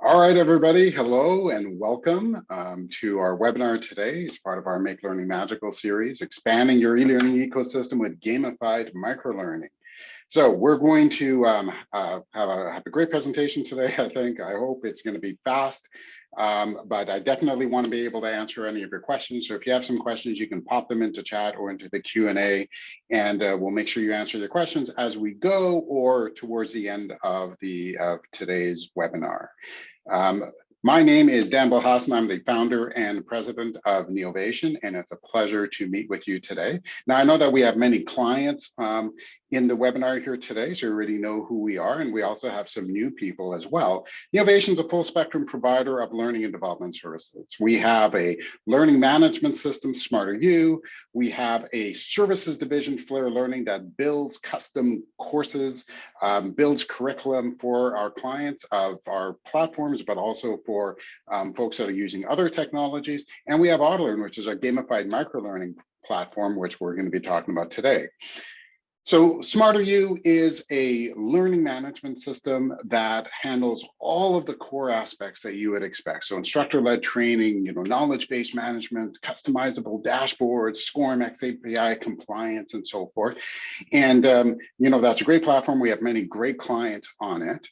All right, everybody, hello and welcome to our webinar today as part of our Make Learning Magical series, expanding your e-learning ecosystem with gamified microlearning. So we're going to have a great presentation today, I think. I hope it's going to be fast, but I definitely want to be able to answer any of your questions. So if you have some questions, you can pop them into chat or into the Q&A, and we'll make sure you answer the questions as we go or towards the end of today's webinar. My name is Dan Belhassen. I'm the founder and president of Neovation, and it's a pleasure to meet with you today. Now, I know that we have many clients in the webinar here today, so you already know who we are, and we also have some new people as well. Neovation is a full spectrum provider of learning and development services. We have a learning management system, SmarterU. We have a services division, Flair Learning, that builds custom courses, builds curriculum for our clients of our platforms, but also for folks that are using other technologies. And we have OttoLearn, which is our gamified microlearning platform, which we're going to be talking about today. So SmarterU is a learning management system that handles all of the core aspects that you would expect. So instructor-led training, knowledge-based management, customizable dashboards, SCORM, XAPI compliance, and so forth. And that's a great platform. We have many great clients on it.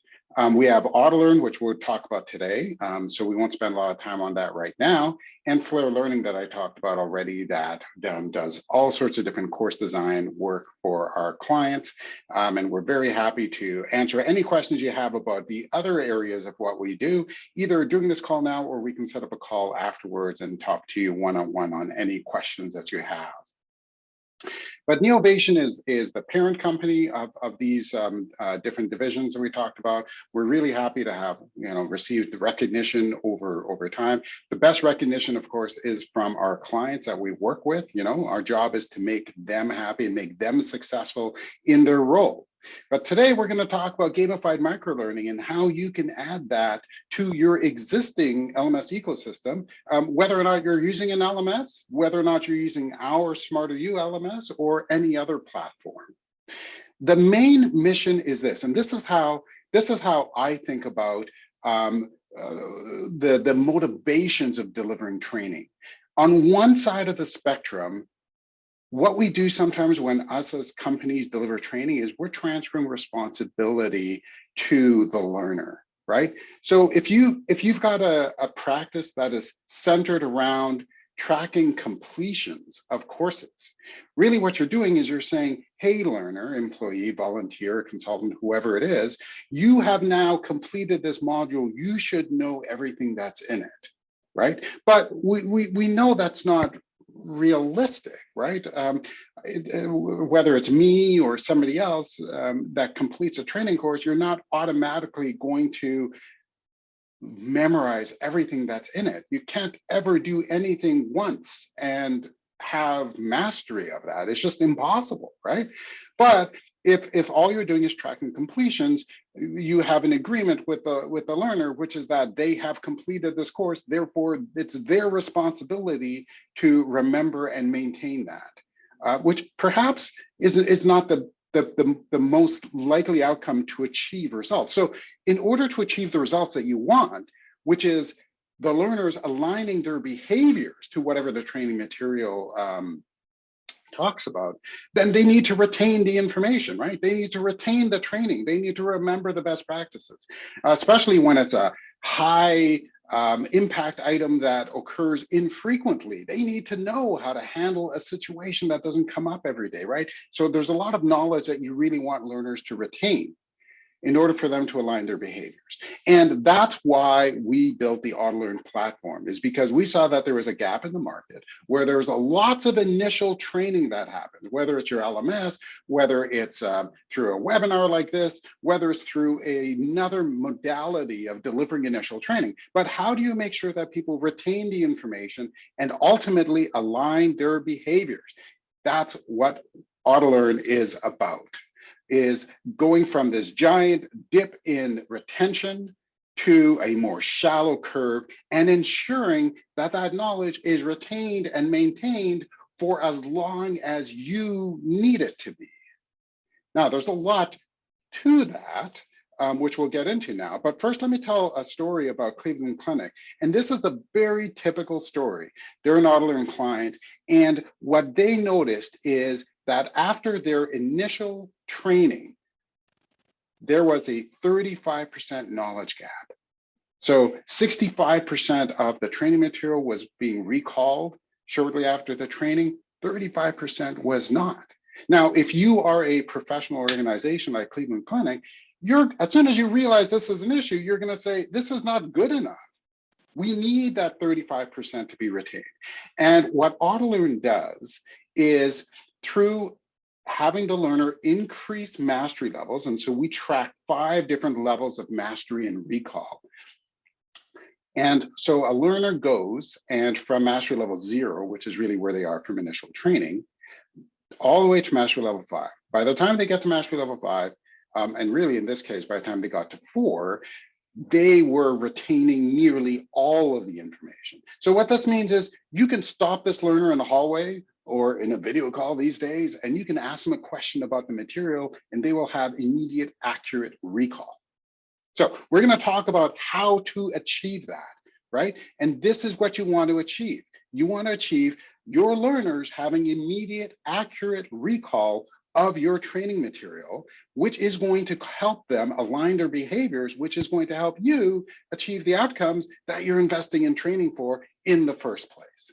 We have OttoLearn, which we'll talk about today, so we won't spend a lot of time on that right now, and Flair Learning that I talked about already that does all sorts of different course design work for our clients, and we're very happy to answer any questions you have about the other areas of what we do, either during this call now or we can set up a call afterwards and talk to you one-on-one on any questions that you have. But Neovation is the parent company of these different divisions that we talked about. We're really happy to have received the recognition over time. The best recognition, of course, is from our clients that we work with. Our job is to make them happy and make them successful in their role. But today we're going to talk about gamified microlearning and how you can add that to your existing LMS ecosystem, whether or not you're using an LMS, whether or not you're using our SmarterU LMS or any other platform. The main mission is this, and this is how I think about the motivations of delivering training. On one side of the spectrum, what we do sometimes when us as companies deliver training is we're transferring responsibility to the learner, right? So if you've got a practice that is centered around tracking completions of courses, really what you're doing is you're saying, hey, learner, employee, volunteer, consultant, whoever it is, you have now completed this module. You should know everything that's in it, right? But we know that's not realistic, right? Whether it's me or somebody else that completes a training course, you're not automatically going to memorize everything that's in it. You can't ever do anything once and have mastery of that. It's just impossible, right? But if all you're doing is tracking completions, you have an agreement with the learner, which is that they have completed this course. Therefore, it's their responsibility to remember and maintain that, which perhaps is not the most likely outcome to achieve results. So in order to achieve the results that you want, which is the learners aligning their behaviors to whatever the training material talks about, then they need to retain the information, right? They need to retain the training. They need to remember the best practices, especially when it's a high impact item that occurs infrequently. They need to know how to handle a situation that doesn't come up every day, right? So there's a lot of knowledge that you really want learners to retain in order for them to align their behaviors. And that's why we built the OttoLearn platform, is because we saw that there was a gap in the market where there's lots of initial training that happens, whether it's your LMS, whether it's through a webinar like this, whether it's through another modality of delivering initial training. But how do you make sure that people retain the information and ultimately align their behaviors? That's what OttoLearn is about, is going from this giant dip in retention to a more shallow curve and ensuring that that knowledge is retained and maintained for as long as you need it to be. Now, there's a lot to that. which we'll get into now. But first, let me tell a story about Cleveland Clinic. And this is a very typical story. They're an OttoLearn client. And what they noticed is that after their initial training, there was a 35% knowledge gap. So 65% of the training material was being recalled shortly after the training, 35% was not. Now, if you are a professional organization like Cleveland Clinic, as soon as you realize this is an issue, you're going to say, this is not good enough. We need that 35% to be retained. And what OttoLearn does is through having the learner increase mastery levels, and so we track 5 different levels of mastery and recall. And so a learner goes, and from mastery level 0, which is really where they are from initial training, all the way to mastery level 5. By the time they get to mastery level 5, and really in this case, by the time they got to 4, they were retaining nearly all of the information. So what this means is you can stop this learner in the hallway or in a video call these days, and you can ask them a question about the material, and they will have immediate, accurate recall. So we're going to talk about how to achieve that, right? And this is what you want to achieve. You want to achieve your learners having immediate, accurate recall of your training material, which is going to help them align their behaviors, which is going to help you achieve the outcomes that you're investing in training for in the first place.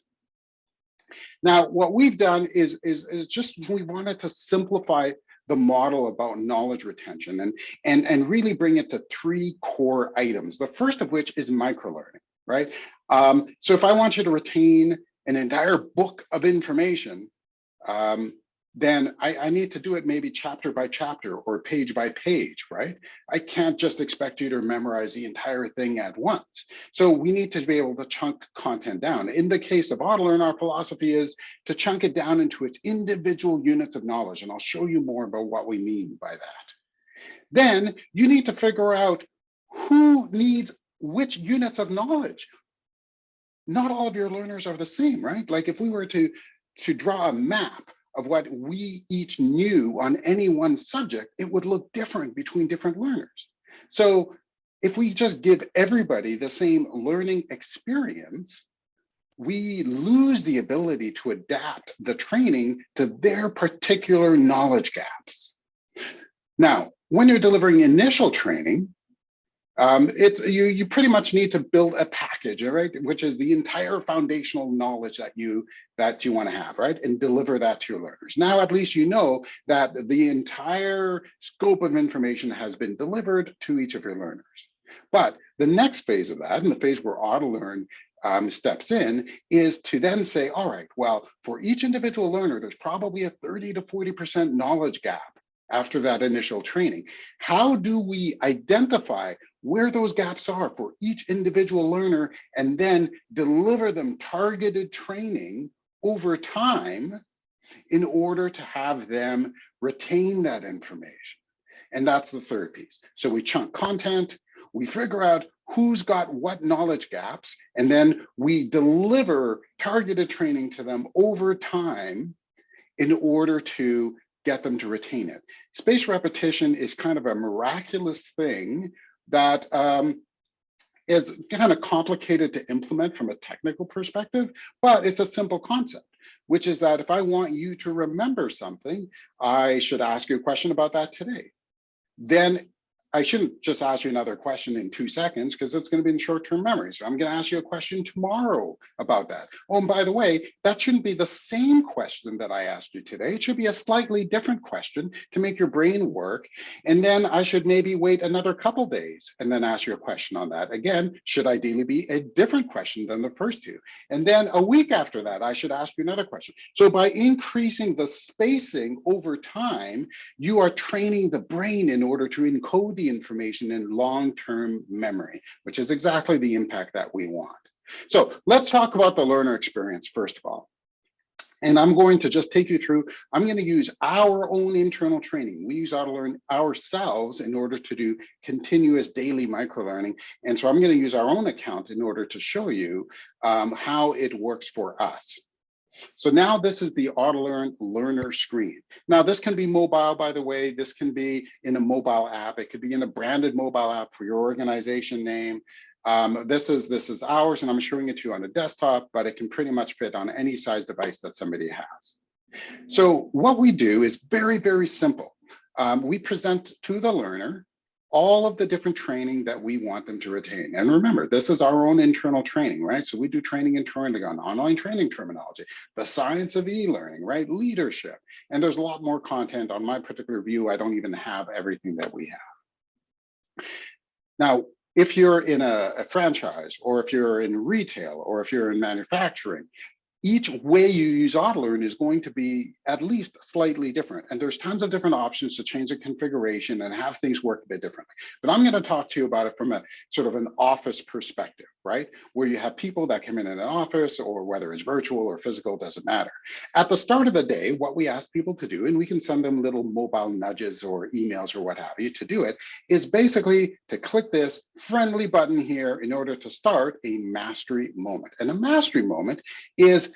Now, what we've done is just we wanted to simplify the model about knowledge retention and really bring it to 3 core items. The first of which is microlearning, right? So if I want you to retain an entire book of information, then I need to do it maybe chapter by chapter or page by page, right? I can't just expect you to memorize the entire thing at once. So we need to be able to chunk content down. In the case of OttoLearn, our philosophy is to chunk it down into its individual units of knowledge, and I'll show you more about what we mean by that. Then you need to figure out who needs which units of knowledge. Not all of your learners are the same, right? Like if we were to draw a map of what we each knew on any one subject, it would look different between different learners. So if we just give everybody the same learning experience, we lose the ability to adapt the training to their particular knowledge gaps. Now, when you're delivering initial training, you pretty much need to build a package, right? Which is the entire foundational knowledge that you want to have, right? And deliver that to your learners. Now, at least you know that the entire scope of information has been delivered to each of your learners. But the next phase of that, and the phase where OttoLearn steps in, is to then say, all right, well, for each individual learner, there's probably a 30 to 40% knowledge gap after that initial training. How do we identify where those gaps are for each individual learner and then deliver them targeted training over time in order to have them retain that information? And that's the third piece. So we chunk content, we figure out who's got what knowledge gaps, and then we deliver targeted training to them over time in order to get them to retain it. Spaced repetition is kind of a miraculous thing that is kind of complicated to implement from a technical perspective, but it's a simple concept, which is that if I want you to remember something, I should ask you a question about that today. Then I shouldn't just ask you another question in 2 seconds because it's going to be in short-term memory. So I'm going to ask you a question tomorrow about that. Oh, and by the way, that shouldn't be the same question that I asked you today. It should be a slightly different question to make your brain work. And then I should maybe wait another couple days and then ask you a question on that. Again, should ideally be a different question than the first 2. And then a week after that, I should ask you another question. So by increasing the spacing over time, you are training the brain in order to encode the information in long-term memory, which is exactly the impact that we want. So let's talk about the learner experience first of all. And I'm going to just take you through, I'm going to use our own internal training. We use OttoLearn ourselves in order to do continuous daily microlearning. And so I'm going to use our own account in order to show you how it works for us. So now this is the OttoLearn learner screen. Now this can be mobile, by the way. This can be in a mobile app. It could be in a branded mobile app for your organization name. This is ours, and I'm showing it to you on a desktop, but it can pretty much fit on any size device that somebody has. So what we do is very, very simple. We present to the learner all of the different training that we want them to retain. And remember, this is our own internal training, right? So we do training internally on online training terminology, the science of e-learning, right? Leadership. And there's a lot more content on my particular view. I don't even have everything that we have. Now, if you're in a franchise, or if you're in retail, or if you're in manufacturing, each way you use OttoLearn is going to be at least slightly different. And there's tons of different options to change the configuration and have things work a bit differently. But I'm going to talk to you about it from a sort of an office perspective, right? Where you have people that come in an office, or whether it's virtual or physical, doesn't matter. At the start of the day, what we ask people to do, and we can send them little mobile nudges or emails or what have you to do it, is basically to click this friendly button here in order to start a mastery moment. And a mastery moment is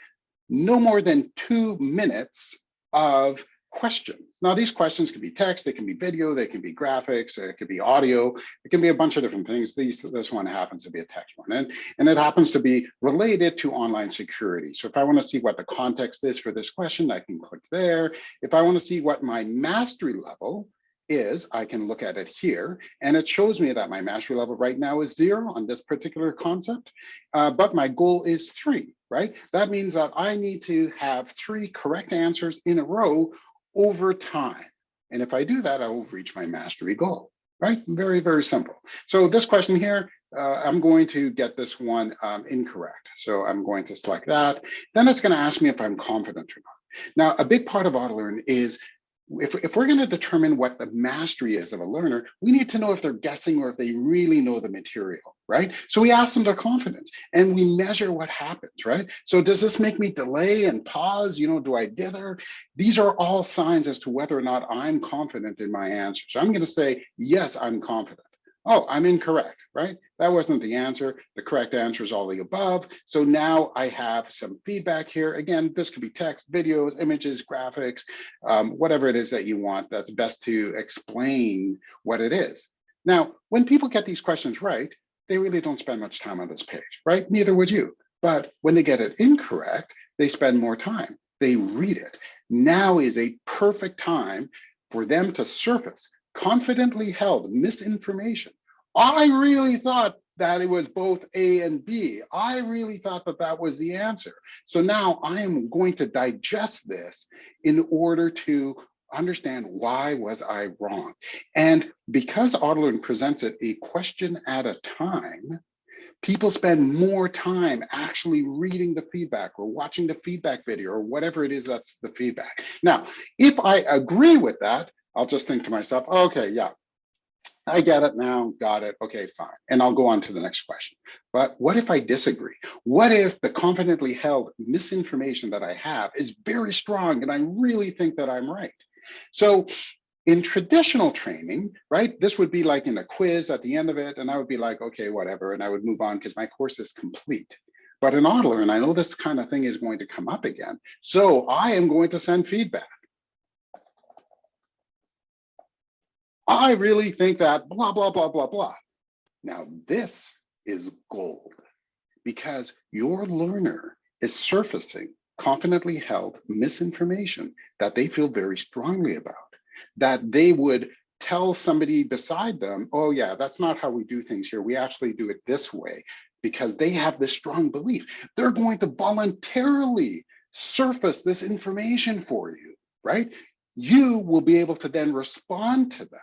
no more than 2 minutes of questions. Now, these questions can be text, they can be video, they can be graphics, it could be audio, it can be a bunch of different things. This one happens to be a text one, and it happens to be related to online security. So if I want to see what the context is for this question, I can click there. If I want to see what my mastery level is, I can look at it here, and it shows me that my mastery level right now is 0 on this particular concept, but my goal is 3, right? That means that I need to have 3 correct answers in a row over time. And if I do that, I will reach my mastery goal, right? Very, very simple. So this question here, I'm going to get this one incorrect. So I'm going to select that. Then it's going to ask me if I'm confident or not. Now, a big part of OttoLearn is, if we're going to determine what the mastery is of a learner, we need to know if they're guessing or if they really know the material, right? So we ask them their confidence, and we measure what happens, right? So does this make me delay and pause? You know, do I dither? These are all signs as to whether or not I'm confident in my answer. So I'm going to say, yes, I'm confident. Oh, I'm incorrect, right? That wasn't the answer. The correct answer is all the above. So now I have some feedback here. Again, this could be text, videos, images, graphics, whatever it is that you want that's best to explain what it is. Now, when people get these questions right, they really don't spend much time on this page, right? Neither would you. But when they get it incorrect, they spend more time. They read it. Now is a perfect time for them to surface confidently held misinformation. I really thought that it was both A and B. I really thought that that was the answer. So now I am going to digest this in order to understand why was I wrong. And because OttoLearn presents it a question at a time, people spend more time actually reading the feedback or watching the feedback video or whatever it is that's the feedback. Now, if I agree with that, I'll just think to myself, okay, yeah, I get it now, got it, okay, fine. And I'll go on to the next question. But what if I disagree? What if the confidently held misinformation that I have is very strong and I really think that I'm right? So in traditional training, right, this would be like in a quiz at the end of it, and I would be like, okay, whatever, and I would move on because my course is complete. But in OttoLearn, I know this kind of thing is going to come up again. So I am going to send feedback. I really think that blah, blah, blah, blah, blah. Now, this is gold because your learner is surfacing confidently held misinformation that they feel very strongly about, that they would tell somebody beside them, oh yeah, that's not how we do things here. We actually do it this way, because they have this strong belief. They're going to voluntarily surface this information for you, right? You will be able to then respond to them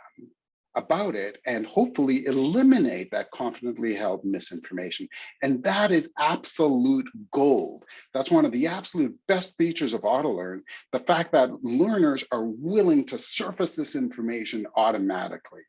about it and hopefully eliminate that confidently held misinformation. And that is absolute gold. That's one of the absolute best features of OttoLearn, the fact that learners are willing to surface this information automatically.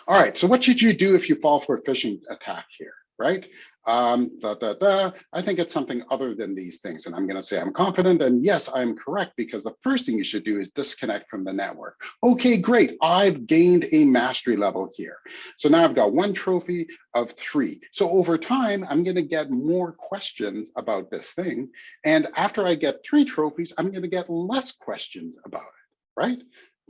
All right, so what should you do if you fall for a phishing attack here, right? I think it's something other than these things. And I'm going to say I'm confident. And yes, I'm correct, because the first thing you should do is disconnect from the network. Okay, great. I've gained a mastery level here. So now I've got 1 trophy of 3. So over time, I'm going to get more questions about this thing. And after I get 3 trophies, I'm going to get less questions about it, right?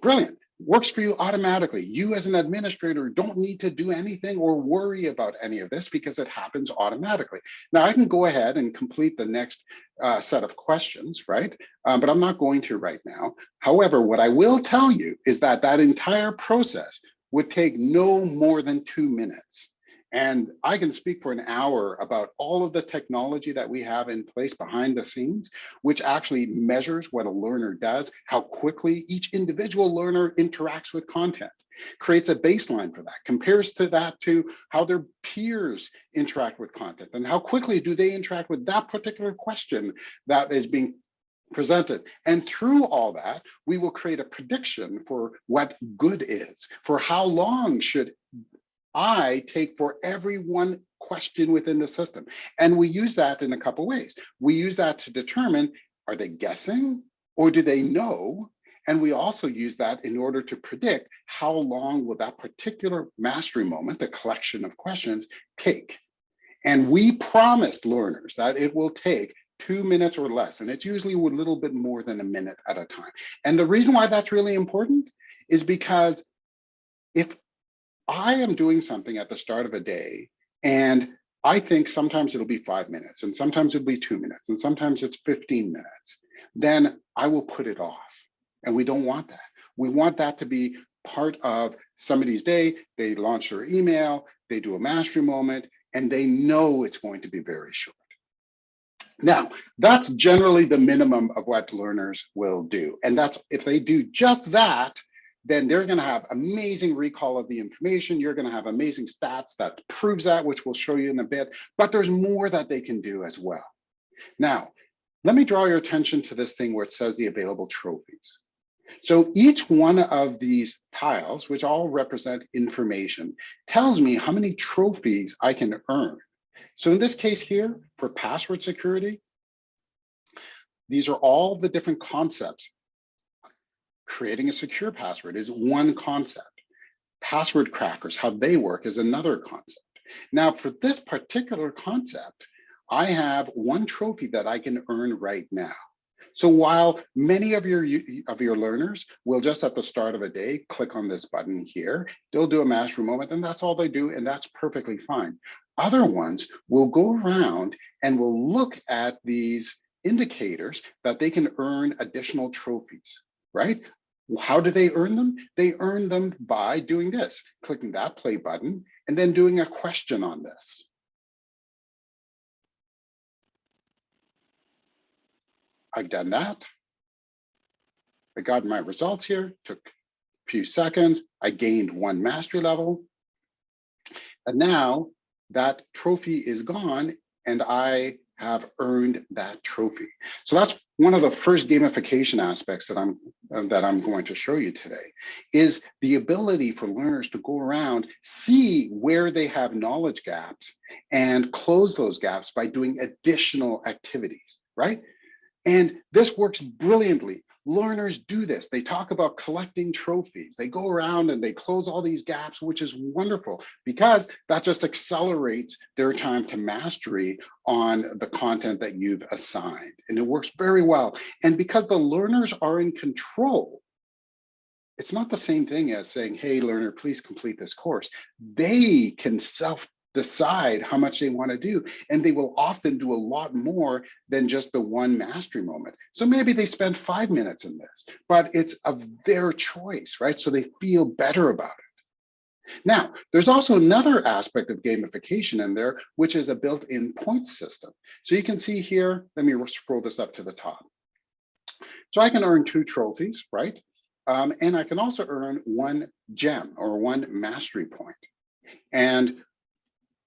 Brilliant. Works for you automatically. You as an administrator don't need to do anything or worry about any of this, because it happens automatically. Now I can go ahead and complete the next set of questions, right? But I'm not going to right now. However, what I will tell you is that that entire process would take no more than 2 minutes. And I can speak for an hour about all of the technology that we have in place behind the scenes, which actually measures what a learner does, how quickly each individual learner interacts with content, creates a baseline for that, compares that to how their peers interact with content, and how quickly do they interact with that particular question that is being presented. And through all that, we will create a prediction for what good is, for how long should I take for every one question within the system. And we use that in a couple ways. We use that to determine, are they guessing or do they know? And we also use that in order to predict how long will that particular mastery moment, the collection of questions, take. And we promised learners that it will take 2 minutes or less. And it's usually a little bit more than a minute at a time. And the reason why that's really important is because if I am doing something at the start of a day, and I think sometimes it'll be 5 minutes, and sometimes it'll be 2 minutes, and sometimes it's 15 minutes, then I will put it off. And we don't want that. We want that to be part of somebody's day. They launch their email, they do a mastery moment, and they know it's going to be very short. Now, that's generally the minimum of what learners will do. And that's, if they do just that, then they're going to have amazing recall of the information. You're going to have amazing stats that proves that, which we'll show you in a bit, but there's more that they can do as well. Now, let me draw your attention to this thing where it says the available trophies. So each one of these tiles, which all represent information, tells me how many trophies I can earn. So in this case here, for password security, these are all the different concepts. Creating a secure password is one concept. Password crackers, how they work, is another concept. Now, for this particular concept, I have 1 trophy that I can earn right now. So while many of your learners will just at the start of a day click on this button here, they'll do a mastery moment, and that's all they do, and that's perfectly fine. Other ones will go around and will look at these indicators that they can earn additional trophies, right? How do they earn them? They earn them by doing this, clicking that play button, and then doing a question on this. I've done that. I got my results here, took a few seconds. I gained 1 mastery level. And now that trophy is gone, and I have earned that trophy. So that's one of the first gamification aspects that I'm going to show you today, is the ability for learners to go around, see where they have knowledge gaps, and close those gaps by doing additional activities, right? And this works brilliantly. Learners do this. They talk about collecting trophies. They go around and they close all these gaps, which is wonderful, because that just accelerates their time to mastery on the content that you've assigned. And it works very well. And because the learners are in control, it's not the same thing as saying, hey, learner, please complete this course. They can decide how much they want to do, and they will often do a lot more than just the 1 mastery moment. So maybe they spend 5 minutes in this, but it's of their choice, right? So they feel better about it. Now, there's also another aspect of gamification in there, which is a built-in point system. So you can see here, let me scroll this up to the top. So I can earn 2 trophies, right? And I can also earn 1 gem or 1 mastery point. And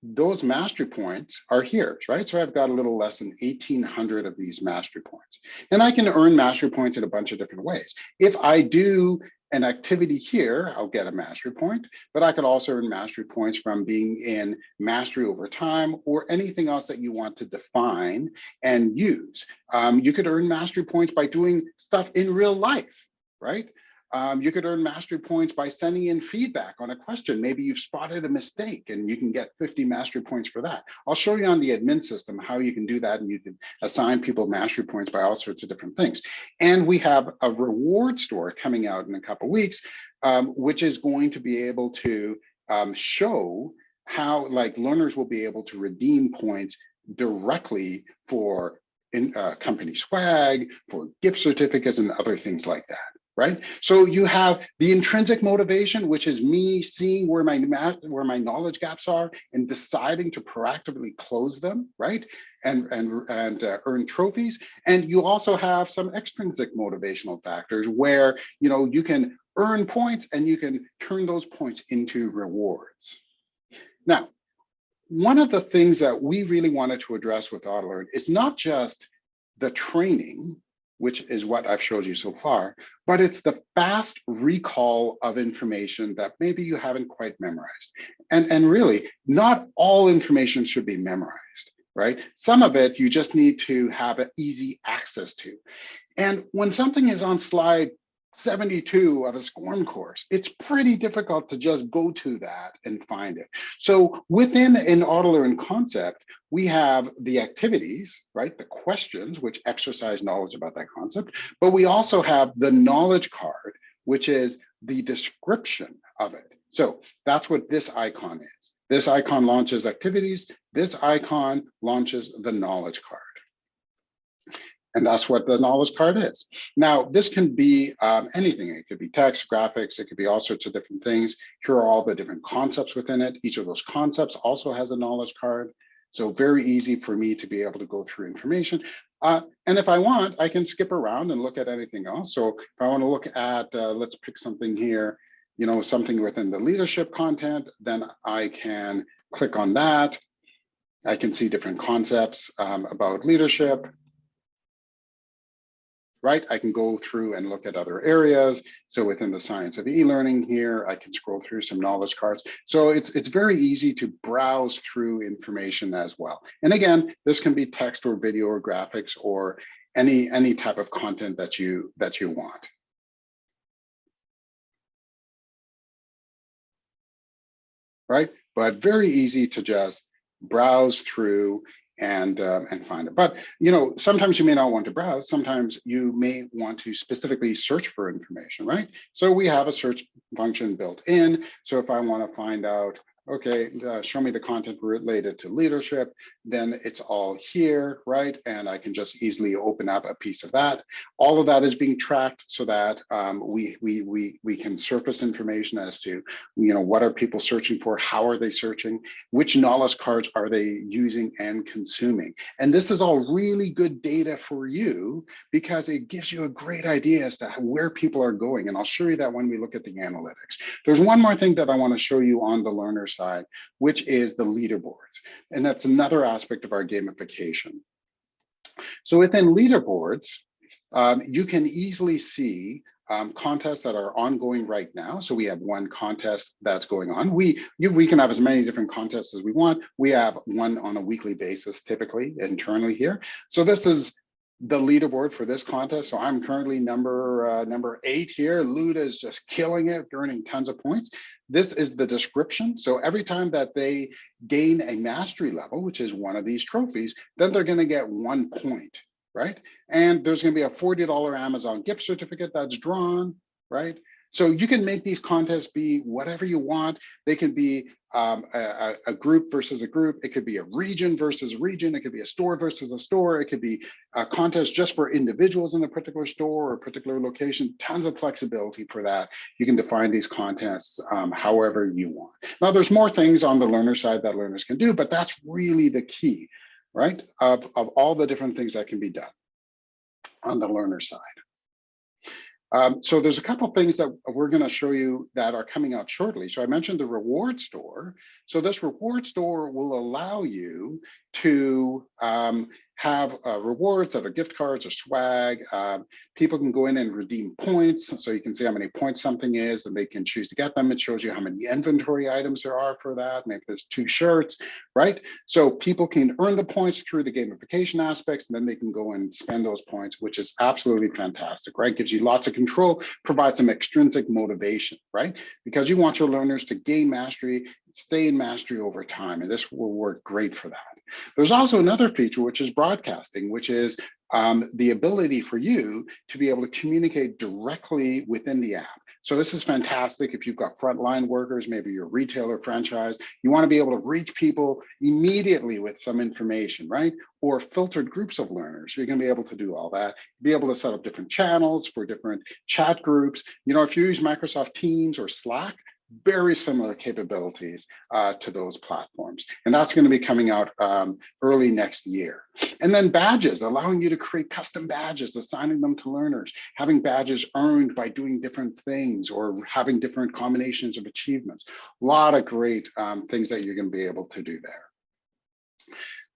those mastery points are here, right? So I've got a little less than 1,800 of these mastery points. And I can earn mastery points in a bunch of different ways. If I do an activity here, I'll get a mastery point, but I could also earn mastery points from being in mastery over time or anything else that you want to define and use. You could earn mastery points by doing stuff in real life, right? You could earn mastery points by sending in feedback on a question. Maybe you've spotted a mistake and you can get 50 mastery points for that. I'll show you on the admin system how you can do that, and you can assign people mastery points by all sorts of different things. And we have a reward store coming out in a couple of weeks, which is going to be able to show how learners will be able to redeem points directly for company swag, for gift certificates and other things like that. Right? So you have the intrinsic motivation, which is me seeing where my knowledge gaps are and deciding to proactively close them, right? And earn trophies. And you also have some extrinsic motivational factors where you can earn points and you can turn those points into rewards. Now, one of the things that we really wanted to address with OttoLearn is not just the training, which is what I've showed you so far, but it's the fast recall of information that maybe you haven't quite memorized. And really, not all information should be memorized, right? Some of it you just need to have an easy access to. And when something is on slide 72 of a SCORM course, it's pretty difficult to just go to that and find it. So within an OttoLearn concept, we have the activities, right? The questions, which exercise knowledge about that concept, but we also have the knowledge card, which is the description of it. So that's what this icon is. This icon launches activities. This icon launches the knowledge card. And that's what the knowledge card is. Now, this can be anything. It could be text, graphics, it could be all sorts of different things. Here are all the different concepts within it. Each of those concepts also has a knowledge card. So very easy for me to be able to go through information. And if I want, I can skip around and look at anything else. So if I want to look at, let's pick something here, something within the leadership content, then I can click on that. I can see different concepts about leadership. Right? I can go through and look at other areas. So within the science of e-learning here, I can scroll through some knowledge cards. So it's very easy to browse through information as well. And again, this can be text or video or graphics or any type of content that you want. Right? But very easy to just browse through and find it. But sometimes you may not want to browse. Sometimes you may want to specifically search for information, right? So we have a search function built in. So if I want to find out, okay, show me the content related to leadership, then it's all here, right? And I can just easily open up a piece of that. All of that is being tracked so that we can surface information as to, what are people searching for? How are they searching? Which knowledge cards are they using and consuming? And this is all really good data for you because it gives you a great idea as to where people are going. And I'll show you that when we look at the analytics. There's one more thing that I want to show you on the learner side, which is the leaderboards. And that's another aspect of our gamification. So within leaderboards, you can easily see contests that are ongoing right now. So we have one contest that's going on. We can have as many different contests as we want. We have one on a weekly basis, typically internally here. So this is the leaderboard for this contest. So I'm currently number 8 here. Luda is just killing it, earning tons of points. This is the description. So every time that they gain a mastery level, which is one of these trophies, then they're going to get 1 point, right? And there's going to be a $40 Amazon gift certificate that's drawn, right? So you can make these contests be whatever you want. They can be a group versus a group. It could be a region versus a region. It could be a store versus a store. It could be a contest just for individuals in a particular store or a particular location. Tons of flexibility for that. You can define these contests however you want. Now, there's more things on the learner side that learners can do, but that's really the key, right? Of all the different things that can be done on the learner side. So there's a couple of things that we're going to show you that are coming out shortly. So I mentioned the reward store. So this reward store will allow you to have rewards that are gift cards or swag. People can go in and redeem points. So you can see how many points something is, and they can choose to get them. It shows you how many inventory items there are for that. Maybe there's 2 shirts, right? So people can earn the points through the gamification aspects, and then they can go and spend those points, which is absolutely fantastic, right? Gives you lots of control, provides some extrinsic motivation, right? Because you want your learners to gain mastery, stay in mastery over time, and this will work great for that. There's also another feature, which is broadcasting, which is the ability for you to be able to communicate directly within the app. So this is fantastic if you've got frontline workers, maybe your retailer franchise, you want to be able to reach people immediately with some information, right? Or filtered groups of learners. You're going to be able to do all that, be able to set up different channels for different chat groups. You know, if you use Microsoft Teams or Slack, very similar capabilities to those platforms. And that's going to be coming out early next year. And then badges, allowing you to create custom badges, assigning them to learners, having badges earned by doing different things or having different combinations of achievements. A lot of great things that you're going to be able to do there.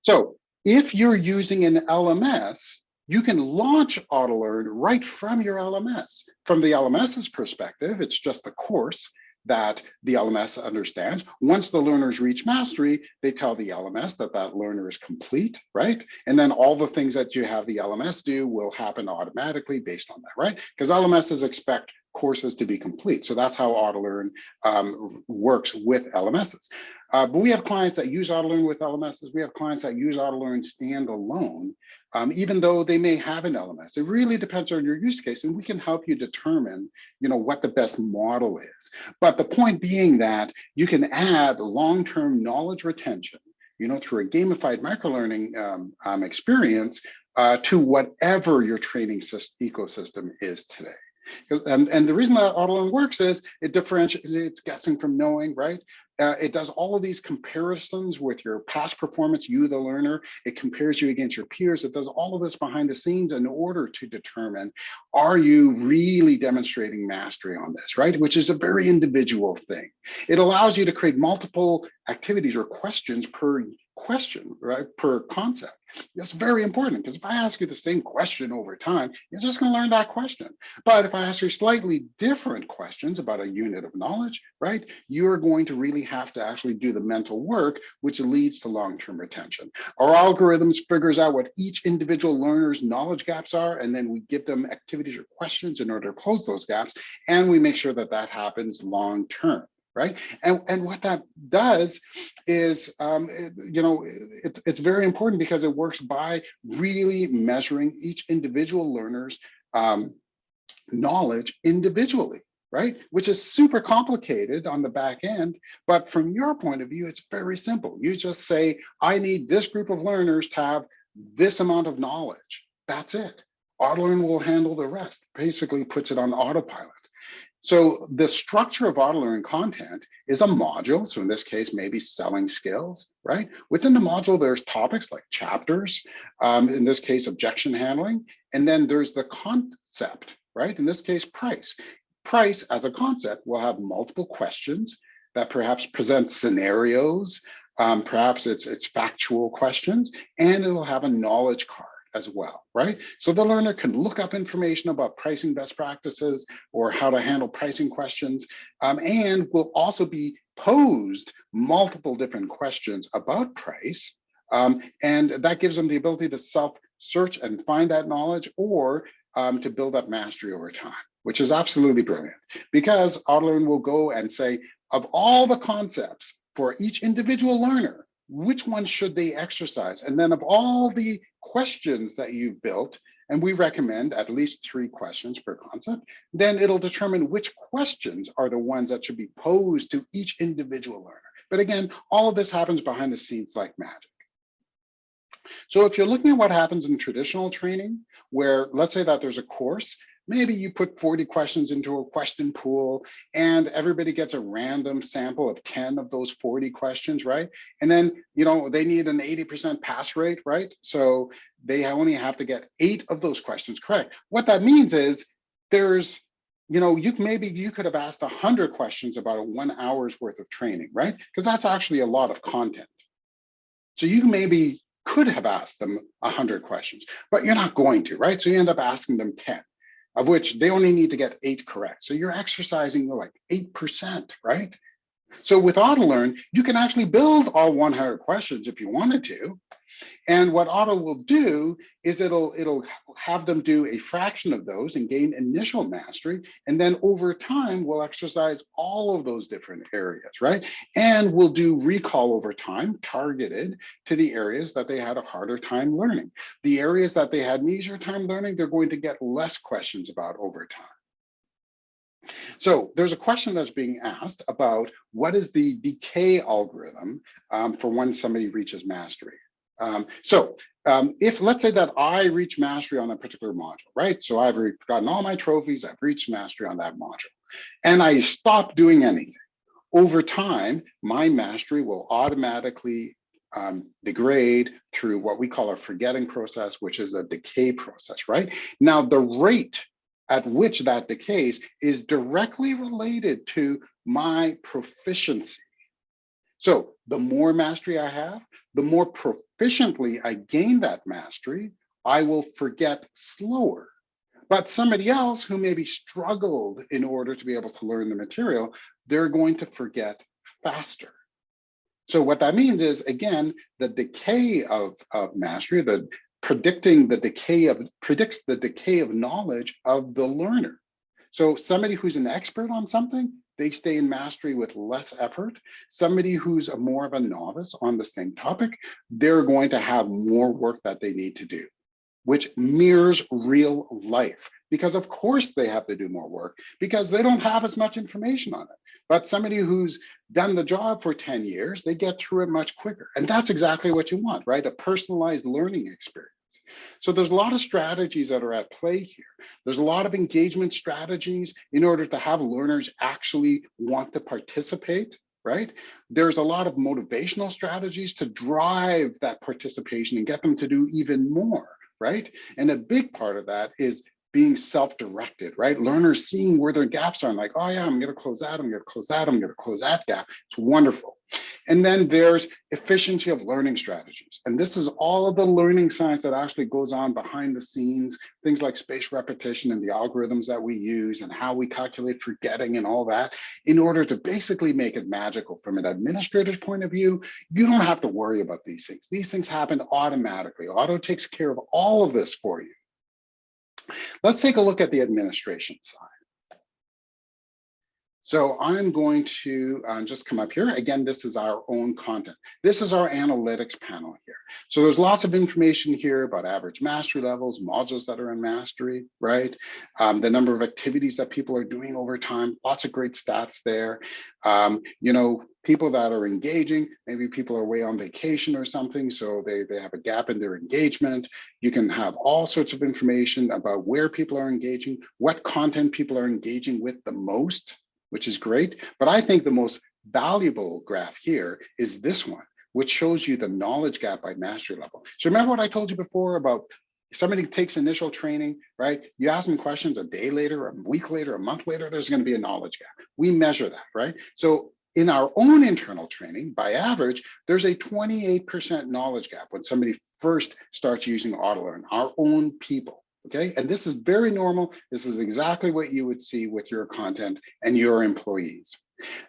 So if you're using an LMS, you can launch OttoLearn right from your LMS. From the LMS's perspective, it's just a course that the LMS understands. Once the learners reach mastery, they tell the LMS that that learner is complete, right? And then all the things that you have the LMS do will happen automatically based on that, right? Because LMSs expect courses to be complete. So that's how OttoLearn works with LMSs. But we have clients that use OttoLearn with LMSs. We have clients that use OttoLearn standalone, even though they may have an LMS. It really depends on your use case, and we can help you determine, you know, what the best model is. But the point being that you can add long-term knowledge retention, you know, through a gamified microlearning experience to whatever your training ecosystem is today. And the reason that OttoLearn works is it differentiates guessing from knowing, right? It does all of these comparisons with your past performance, you, the learner. It compares you against your peers. It does all of this behind the scenes in order to determine, are you really demonstrating mastery on this, right? Which is a very individual thing. It allows you to create multiple activities or questions per question, right, per concept. That's very important, because if I ask you the same question over time, you're just going to learn that question. But if I ask you slightly different questions about a unit of knowledge, right, you're going to really have to actually do the mental work, which leads to long-term retention. Our algorithms figures out what each individual learner's knowledge gaps are, and then we give them activities or questions in order to close those gaps, and we make sure that that happens long-term. Right. And what that does is, you know, it's very important because it works by really measuring each individual learner's knowledge individually, right? Which is super complicated on the back end. But from your point of view, it's very simple. You just say, I need this group of learners to have this amount of knowledge. That's it. OttoLearn will handle the rest, basically puts it on autopilot. So the structure of OttoLearn content is a module. So in this case, maybe selling skills, right? Within the module, there's topics like chapters, in this case, objection handling. And then there's the concept, right? In this case, price. Price as a concept will have multiple questions that perhaps present scenarios. Perhaps it's factual questions, and it'll have a knowledge card as well, right? So the learner can look up information about pricing best practices or how to handle pricing questions, and will also be posed multiple different questions about price. And that gives them the ability to self-search and find that knowledge, or to build up mastery over time, which is absolutely brilliant, because OttoLearn will go and say, of all the concepts for each individual learner, which one should they exercise? And then of all the questions that you've built, and we recommend at least 3 questions per concept, then it'll determine which questions are the ones that should be posed to each individual learner. But again, all of this happens behind the scenes like magic. So if you're looking at what happens in traditional training, where let's say that there's a course, maybe you put 40 questions into a question pool, and everybody gets a random sample of 10 of those 40 questions, right? And then, you know, they need an 80% pass rate, right? So they only have to get 8 of those questions correct. What that means is there's, you know, you could have asked 100 questions about 1 hour's worth of training, right? Because that's actually a lot of content. So you maybe could have asked them 100 questions, but you're not going to, right? So you end up asking them 10, of which they only need to get 8 correct. So you're exercising like 8%, right? So with OttoLearn, you can actually build all 100 questions if you wanted to. And what Otto will do is it'll have them do a fraction of those and gain initial mastery. And then over time, we'll exercise all of those different areas, right? And we'll do recall over time, targeted to the areas that they had a harder time learning. The areas that they had an easier time learning, they're going to get less questions about over time. So there's a question that's being asked about what is the decay algorithm for when somebody reaches mastery. If let's say that I reach mastery on a particular module, right? So I've gotten all my trophies, I've reached mastery on that module, and I stop doing anything. Over time, my mastery will automatically degrade through what we call a forgetting process, which is a decay process, right? Now, the rate at which that decays is directly related to my proficiency. So the more mastery I have, the more proficiently I gain that mastery, I will forget slower. But somebody else who maybe struggled in order to be able to learn the material, they're going to forget faster. So what that means is, again, the decay of mastery, predicts the decay of knowledge of the learner. So somebody who's an expert on something, they stay in mastery with less effort. Somebody who's more of a novice on the same topic, they're going to have more work that they need to do, which mirrors real life, because of course they have to do more work because they don't have as much information on it. But somebody who's done the job for 10 years, they get through it much quicker. And that's exactly what you want, right? A personalized learning experience. So there's a lot of strategies that are at play here. There's a lot of engagement strategies in order to have learners actually want to participate, right? There's a lot of motivational strategies to drive that participation and get them to do even more, right? And a big part of that is being self-directed, right? Learners seeing where their gaps are and like, oh yeah, I'm gonna close that, I'm gonna close that, I'm gonna close that gap. It's wonderful. And then there's efficiency of learning strategies. And this is all of the learning science that actually goes on behind the scenes, things like spaced repetition and the algorithms that we use and how we calculate forgetting and all that in order to basically make it magical. From an administrator's point of view, you don't have to worry about these things. These things happen automatically. Otto takes care of all of this for you. Let's take a look at the administration side. So I'm going to just come up here. Again, this is our own content. This is our analytics panel here. So there's lots of information here about average mastery levels, modules that are in mastery, right? The number of activities that people are doing over time, lots of great stats there. You know, people that are engaging, maybe people are away on vacation or something, so they have a gap in their engagement. You can have all sorts of information about where people are engaging, what content people are engaging with the most, which is great. But I think the most valuable graph here is this one, which shows you the knowledge gap by mastery level. So remember what I told you before about somebody takes initial training, right? You ask them questions a day later, a week later, a month later, there's going to be a knowledge gap. We measure that, right? So in our own internal training, by average, there's a 28% knowledge gap when somebody first starts using OttoLearn, our own people. Okay, and this is very normal. This is exactly what you would see with your content and your employees.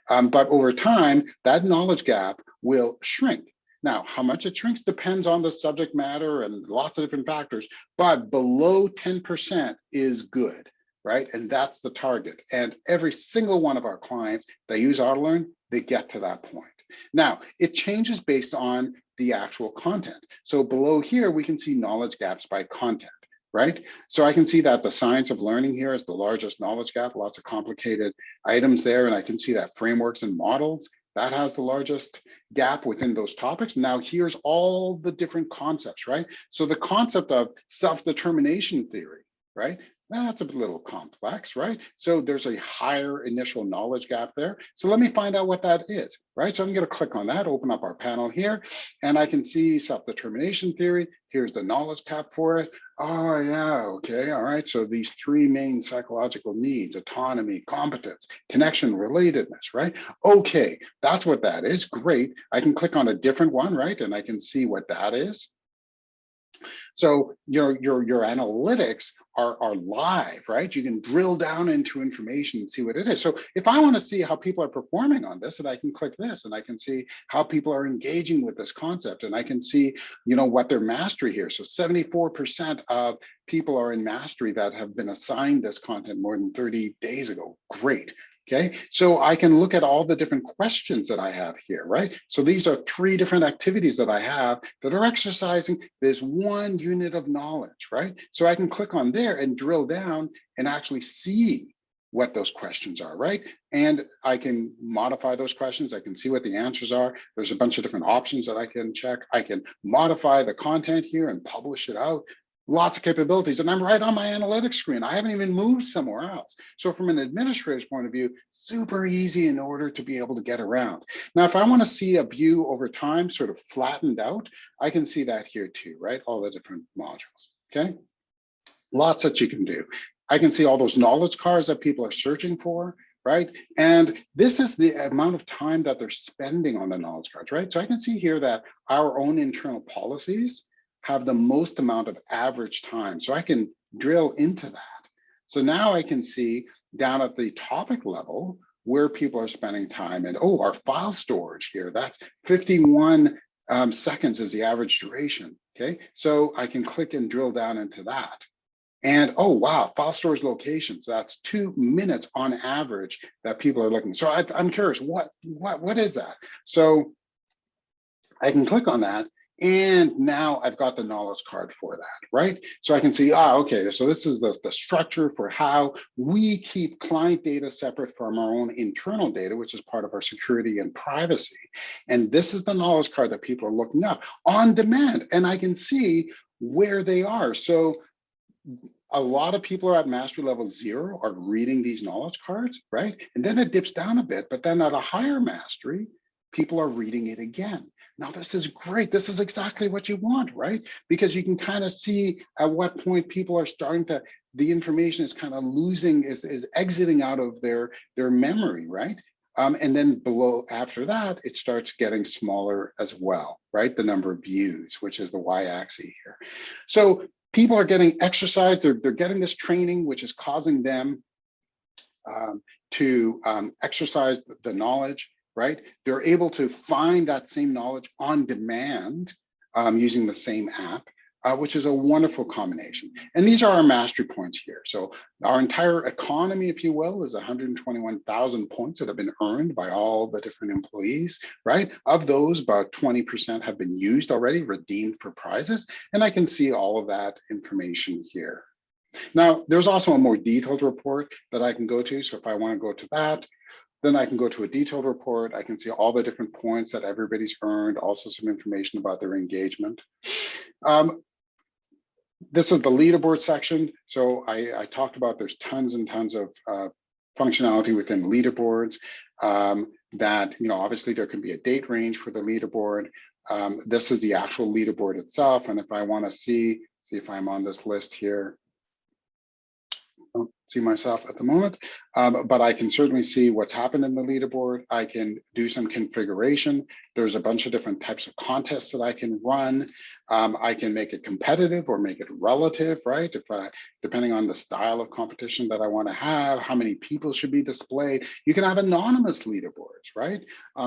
But over time, that knowledge gap will shrink. Now, how much it shrinks depends on the subject matter and lots of different factors, but below 10% is good, right? And that's the target. And every single one of our clients that use OttoLearn, they get to that point. Now, it changes based on the actual content. So below here, we can see knowledge gaps by content. Right? So I can see that the science of learning here is the largest knowledge gap, lots of complicated items there. And I can see that frameworks and models, that has the largest gap within those topics. Now here's all the different concepts, right? So the concept of self-determination theory, right? That's a little complex, right? So there's a higher initial knowledge gap there. So let me find out what that is, right? So I'm going to click on that, open up our panel here, and I can see self-determination theory. Here's the knowledge gap for it. Oh yeah, okay, all right. So these three main psychological needs: autonomy, competence, connection, relatedness, right? Okay, that's what that is. Great. I can click on a different one, right? And I can see what that is. So your analytics are live, right? You can drill down into information and see what it is. So if I want to see how people are performing on this, and I can click this, and I can see how people are engaging with this concept, and I can see, what their mastery here. So 74% of people are in mastery that have been assigned this content more than 30 days ago. Great. Okay, so I can look at all the different questions that I have here, right? So these are 3 different activities that I have that are exercising this 1 unit of knowledge, right? So I can click on there and drill down and actually see what those questions are, right? And I can modify those questions. I can see what the answers are. There's a bunch of different options that I can check. I can modify the content here and publish it out. Lots of capabilities, and I'm right on my analytics screen. I haven't even moved somewhere else. So from an administrator's point of view, super easy in order to be able to get around. Now, if I want to see a view over time sort of flattened out, I can see that here too, right? All the different modules, okay? Lots that you can do. I can see all those knowledge cards that people are searching for, right? And this is the amount of time that they're spending on the knowledge cards, right? So I can see here that our own internal policies have the most amount of average time. So I can drill into that. So now I can see down at the topic level where people are spending time. And oh, our file storage here, that's 51 seconds is the average duration. Okay, so I can click and drill down into that. And oh, wow, file storage locations, that's 2 minutes on average that people are looking. So I'm curious, what is that? So I can click on that. And now I've got the knowledge card for that, right? So I can see, okay, so this is the structure for how we keep client data separate from our own internal data, which is part of our security and privacy. And this is the knowledge card that people are looking up on demand. And I can see where they are. So a lot of people are at mastery level 0 are reading these knowledge cards, right? And then it dips down a bit, but then at a higher mastery, people are reading it again. Now, this is great. This is exactly what you want, right? Because you can kind of see at what point people are starting to, the information is kind of losing, is exiting out of their memory, right? And then below, after that, it starts getting smaller as well, right? The number of views, which is the y-axis here. So people are getting exercise. They're getting this training, which is causing them to exercise the knowledge, right? They're able to find that same knowledge on demand using the same app, which is a wonderful combination. And these are our mastery points here. So our entire economy, if you will, is 121,000 points that have been earned by all the different employees, right? Of those, about 20% have been used already, redeemed for prizes. And I can see all of that information here. Now, there's also a more detailed report that I can go to. So if I want to go to that, then I can go to a detailed report. I can see all the different points that everybody's earned, also some information about their engagement. This is the leaderboard section. So I talked about there's tons and tons of functionality within leaderboards that, obviously there can be a date range for the leaderboard. This is the actual leaderboard itself. And if I want to see if I'm on this list here, I don't see myself at the moment, but I can certainly see what's happened in the leaderboard. I can do some configuration. There's a bunch of different types of contests that I can run. I can make it competitive or make it relative, right? If depending on the style of competition that I want to have, how many people should be displayed. You can have anonymous leaderboards, right?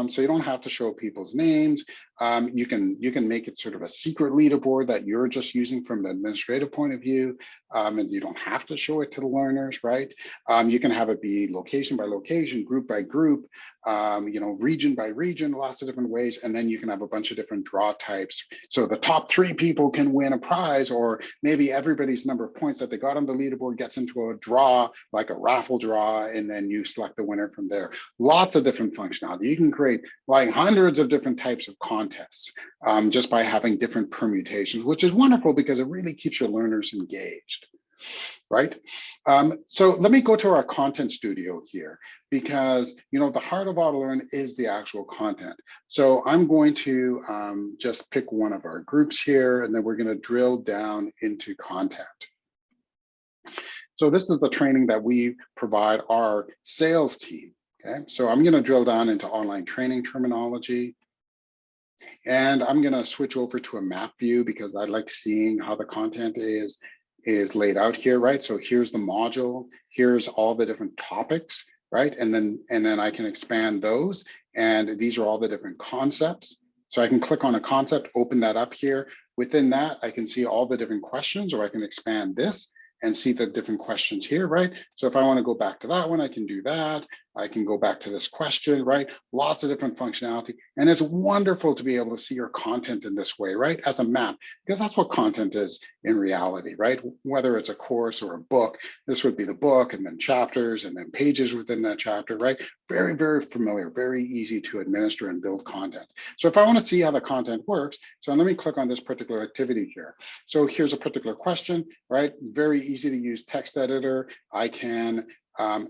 So you don't have to show people's names. You can make it sort of a secret leaderboard that you're just using from an administrative point of view, and you don't have to show it to the learners, right? You can have it be location by location, group by group, region by region, lots of different ways, and then you can have a bunch of different draw types. So the top 3 people can win a prize, or maybe everybody's number of points that they got on the leaderboard gets into a draw, like a raffle draw, and then you select the winner from there. Lots of different functionality. You can create like hundreds of different types of contests just by having different permutations, which is wonderful because it really keeps your learners engaged. Right? So let me go to our content studio here, because the heart of OttoLearn is the actual content. So I'm going to just pick one of our groups here, and then we're going to drill down into content. So this is the training that we provide our sales team. Okay, so I'm going to drill down into online training terminology. And I'm going to switch over to a map view because I like seeing how the content is laid out here, right? So here's the module, here's all the different topics, right? And then I can expand those. And these are all the different concepts. So I can click on a concept, open that up here. Within that, I can see all the different questions, or I can expand this and see the different questions here, right? So if I want to go back to that one, I can do that. I can go back to this question, right? Lots of different functionality. And it's wonderful to be able to see your content in this way, right? As a map, because that's what content is in reality, right? Whether it's a course or a book, this would be the book, and then chapters, and then pages within that chapter, right? Very, very familiar, very easy to administer and build content. So if I want to see how the content works, so let me click on this particular activity here. So here's a particular question, right? Very easy to use text editor. I can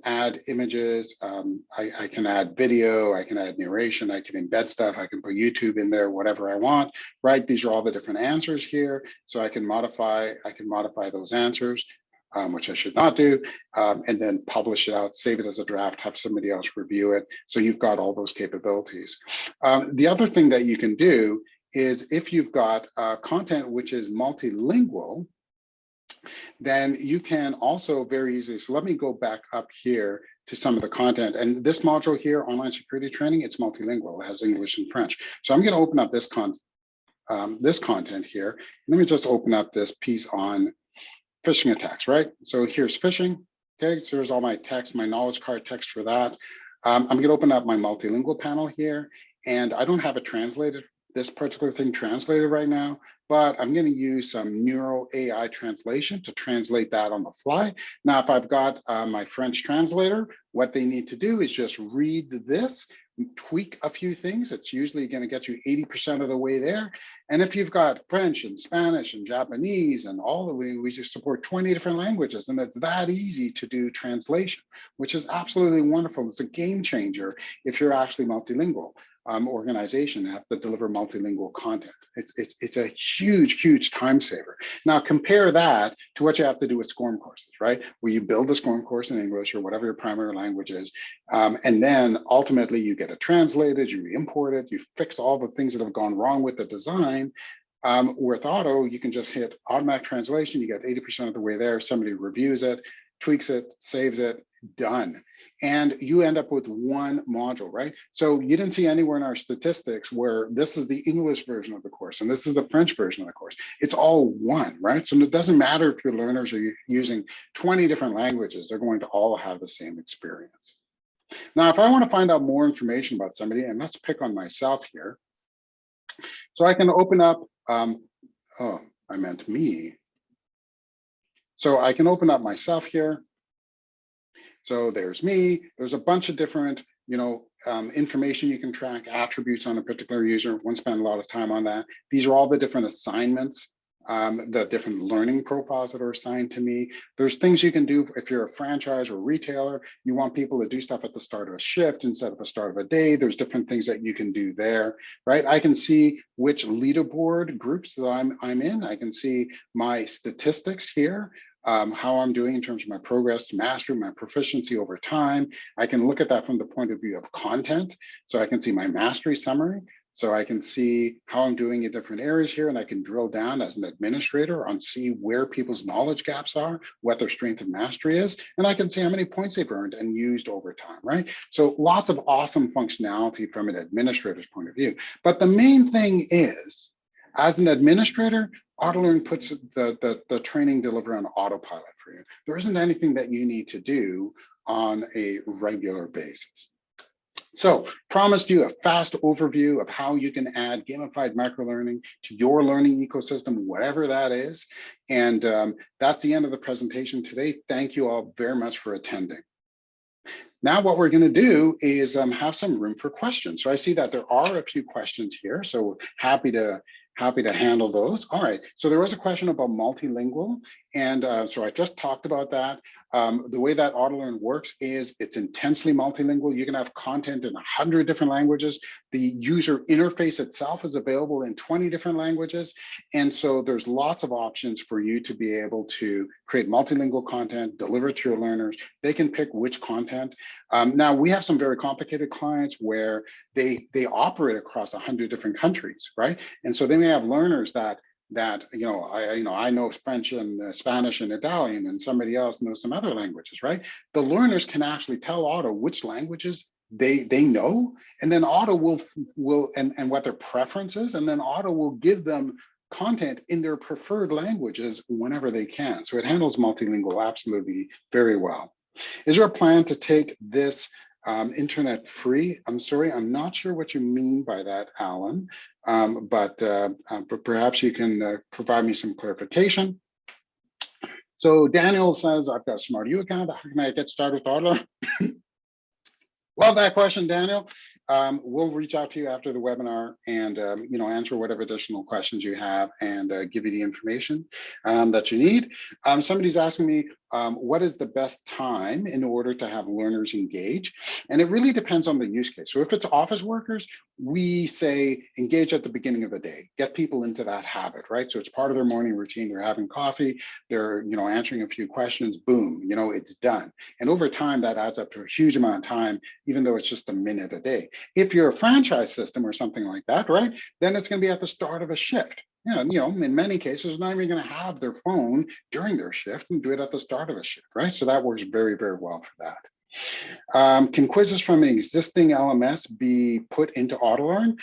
add images, I can add video, I can add narration, I can embed stuff, I can put YouTube in there, whatever I want, right? These are all the different answers here. So I can modify those answers, which I should not do, and then publish it out, save it as a draft, have somebody else review it. So you've got all those capabilities. The other thing that you can do is if you've got content which is multilingual, then you can also very easily, so let me go back up here to some of the content. And this module here, online security training, it's multilingual, it has English and French. So I'm going to open up this content here. Let me just open up this piece on phishing attacks, right? So here's phishing. Okay, so here's all my text, my knowledge card text for that. I'm going to open up my multilingual panel here, and I don't have it translated, this particular thing translated right now, but I'm going to use some neural AI translation to translate that on the fly. Now, if I've got my French translator, what they need to do is just read this, tweak a few things. It's usually going to get you 80% of the way there. And if you've got French and Spanish and Japanese and all the languages, support 20 different languages, and it's that easy to do translation, which is absolutely wonderful. It's a game changer if you're actually multilingual. Organization have to deliver multilingual content. It's a huge time saver. Now compare that to what you have to do with SCORM courses, right? Where you build a SCORM course in English or whatever your primary language is, and then ultimately you get it translated, you import it, you fix all the things that have gone wrong with the design. With Otto, you can just hit automatic translation. You get 80% of the way there. Somebody reviews it, tweaks it, saves it, done. And you end up with one module, right? So you didn't see anywhere in our statistics where this is the English version of the course and this is the French version of the course. It's all one, right? So it doesn't matter if your learners are using 20 different languages, they're going to all have the same experience. Now, if I want to find out more information about somebody, and let's pick on myself here. So I can open up, oh, I meant me. So I can open up myself here. So there's me, there's a bunch of different, information you can track, attributes on a particular user. Won't spend a lot of time on that. These are all the different assignments, the different learning profiles that are assigned to me. There's things you can do if you're a franchise or retailer, you want people to do stuff at the start of a shift instead of the start of a day. There's different things that you can do there, right? I can see which leaderboard groups that I'm in. I can see my statistics here. How I'm doing in terms of my progress to mastery, my proficiency over time. I can look at that from the point of view of content. So I can see my mastery summary. So I can see how I'm doing in different areas here, and I can drill down as an administrator on see where people's knowledge gaps are, what their strength of mastery is, and I can see how many points they've earned and used over time, right? So lots of awesome functionality from an administrator's point of view. But the main thing is, as an administrator, OttoLearn puts the training delivery on autopilot for you. There isn't anything that you need to do on a regular basis. So promised you a fast overview of how you can add gamified microlearning to your learning ecosystem, whatever that is. And that's the end of the presentation today. Thank you all very much for attending. Now what we're going to do is have some room for questions. So I see that there are a few questions here, so happy to handle those. All right, so there was a question about multilingual, And so I just talked about that. The way that OttoLearn works is it's intensely multilingual. You can have content in 100 different languages. The user interface itself is available in 20 different languages. And so there's lots of options for you to be able to create multilingual content, deliver it to your learners. They can pick which content. Now, we have some very complicated clients where they operate across 100 different countries, right? And so they may have learners that I know French and Spanish and Italian, and somebody else knows some other languages, right? The learners can actually tell Otto which languages they know, and then Otto will and what their preference is, and then Otto will give them content in their preferred languages whenever they can. So it handles multilingual absolutely very well. Is there a plan to take this internet free? I'm sorry, I'm not sure what you mean by that, Alan, but perhaps you can provide me some clarification. So Daniel says, I've got a Smart U account. How can I get started with OttoLearn? Love that question, Daniel. We'll reach out to you after the webinar and answer whatever additional questions you have and give you the information that you need. Somebody's asking me, what is the best time in order to have learners engage? And it really depends on the use case. So if it's office workers, we say engage at the beginning of the day, get people into that habit, right? So it's part of their morning routine. They're having coffee, they're answering a few questions, boom, it's done. And over time, that adds up to a huge amount of time, even though it's just a minute a day. If you're a franchise system or something like that, right, then it's going to be at the start of a shift. In many cases, they're not even going to have their phone during their shift and do it at the start of a shift, right? So that works very, very well for that. Can quizzes from an existing LMS be put into OttoLearn?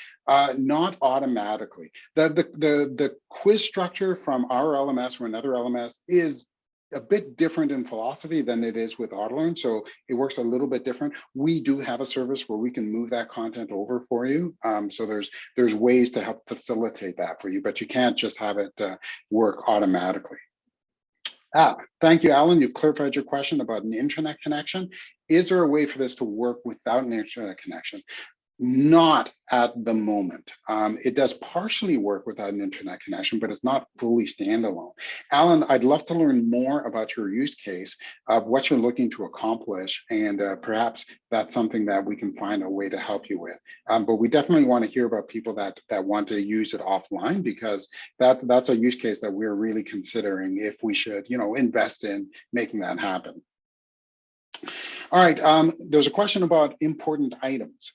Not automatically. The quiz structure from our LMS or another LMS is a bit different in philosophy than it is with OttoLearn, so it works a little bit different. We do have a service where we can move that content over for you. So there's ways to help facilitate that for you, but you can't just have it work automatically. Thank you, Alan. You've clarified your question about an internet connection. Is there a way for this to work without an internet connection? Not at the moment. It does partially work without an internet connection, but it's not fully standalone. Alan, I'd love to learn more about your use case of what you're looking to accomplish, and perhaps that's something that we can find a way to help you with. But we definitely want to hear about people that want to use it offline, because that's a use case that we're really considering if we should, invest in making that happen. All right, there's a question about important items.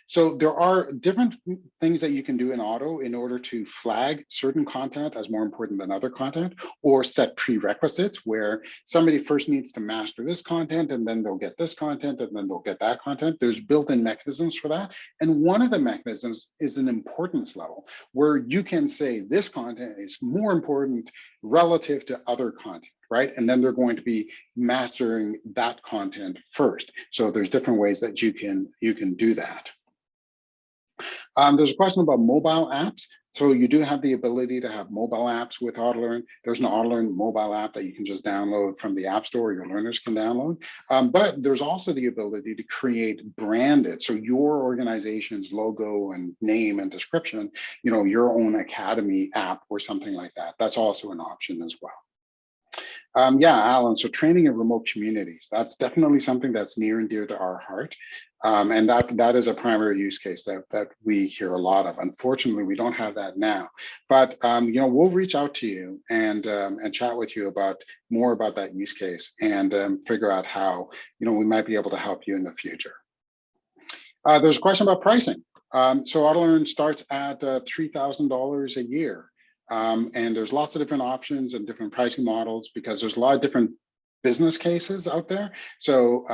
So there are different things that you can do in Otto in order to flag certain content as more important than other content, or set prerequisites where somebody first needs to master this content, and then they'll get this content, and then they'll get that content. There's built-in mechanisms for that. And one of the mechanisms is an importance level, where you can say this content is more important relative to other content, right? And then they're going to be mastering that content first. So there's different ways that you can do that. There's a question about mobile apps. So you do have the ability to have mobile apps with OttoLearn. There's an OttoLearn mobile app that you can just download from the App Store, your learners can download. But there's also the ability to create branded, so your organization's logo and name and description, your own Academy app or something like that. That's also an option as well. Yeah, Alan, so training in remote communities, that's definitely something that's near and dear to our heart. And that is a primary use case that we hear a lot of. Unfortunately, we don't have that now, but we'll reach out to you and chat with you about more about that use case and figure out how we might be able to help you in the future. There's a question about pricing. So OttoLearn starts at $3,000 a year. And there's lots of different options and different pricing models, because there's a lot of different business cases out there. So,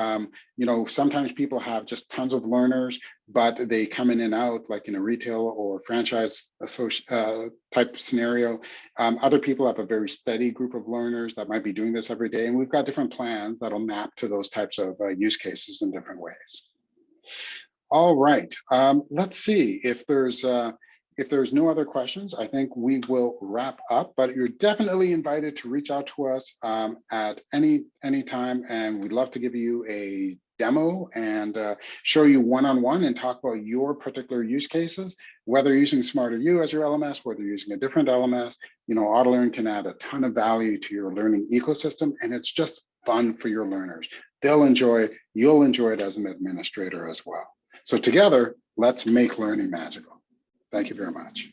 sometimes people have just tons of learners, but they come in and out, like in a retail or franchise type scenario. Other people have a very steady group of learners that might be doing this every day. And we've got different plans that'll map to those types of use cases in different ways. All right, let's see if there's no other questions. I think we will wrap up, but you're definitely invited to reach out to us at any time, and we'd love to give you a demo and show you one-on-one and talk about your particular use cases, whether you're using SmarterU as your LMS, whether you're using a different LMS. OttoLearn can add a ton of value to your learning ecosystem, and it's just fun for your learners. They'll enjoy it. You'll enjoy it as an administrator as well. So together, let's make learning magical. Thank you very much.